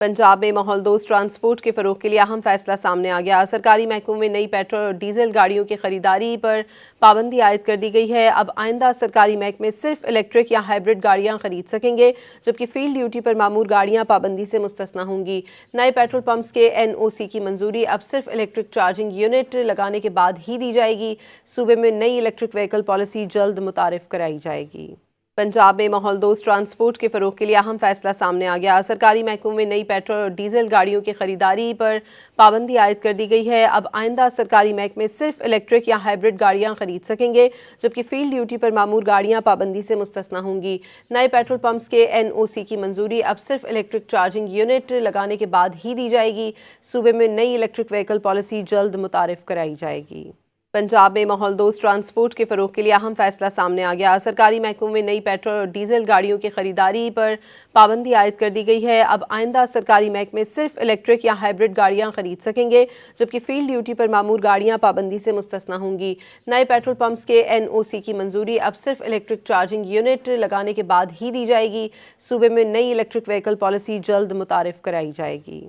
पंजाब में माहौल दोस्त ट्रांसपोर्ट के फ़रोग़ के लिए अहम फैसला सामने आ गया। सरकारी महकमों में नई पेट्रोल और डीजल गाड़ियों की खरीदारी पर पाबंदी आयद कर दी गई है। अब आइंदा सरकारी महकमे सिर्फ इलेक्ट्रिक या हाइब्रिड गाड़ियां खरीद सकेंगे, जबकि फील्ड ड्यूटी पर मामूर गाड़ियां पाबंदी से मुस्तस्ना होंगी। नए पेट्रोल पंप्स के NOC की मंजूरी अब सिर्फ इलेक्ट्रिक चार्जिंग यूनिट लगाने के बाद ही दी जाएगी। सूबे में नई इलेक्ट्रिक व्हीकल पॉलिसी जल्द मुतारिफ कराई जाएगी। पंजाब में माहौल दोस्त ट्रांसपोर्ट के फ़रोग़ के लिए अहम फैसला सामने आ गया। सरकारी महकमों में नई पेट्रोल और डीजल गाड़ियों की खरीदारी पर पाबंदी आयद कर दी गई है। अब आइंदा सरकारी महकमे सिर्फ इलेक्ट्रिक या हाइब्रिड गाड़ियां खरीद सकेंगे, जबकि फील्ड ड्यूटी पर मामूर गाड़ियां पाबंदी से मुस्तस्ना होंगी। नए पेट्रोल पंप्स के NOC की मंजूरी अब सिर्फ इलेक्ट्रिक चार्जिंग यूनिट लगाने के बाद ही दी जाएगी। सूबे में नई इलेक्ट्रिक व्हीकल पॉलिसी जल्द मुतारिफ कराई जाएगी। पंजाब में माहौल दोस्त ट्रांसपोर्ट के फ़रोग़ के लिए अहम फैसला सामने आ गया। सरकारी महकमों में नई पेट्रोल और डीजल गाड़ियों की खरीदारी पर पाबंदी आयद कर दी गई है। अब आइंदा सरकारी महकमे सिर्फ इलेक्ट्रिक या हाइब्रिड गाड़ियां खरीद सकेंगे, जबकि फील्ड ड्यूटी पर मामूर गाड़ियां पाबंदी से मुस्तस्ना होंगी। नए पेट्रोल पंप्स के NOC की मंजूरी अब सिर्फ इलेक्ट्रिक चार्जिंग यूनिट लगाने के बाद ही दी जाएगी। सूबे में नई इलेक्ट्रिक व्हीकल पॉलिसी जल्द मुतारिफ कराई जाएगी।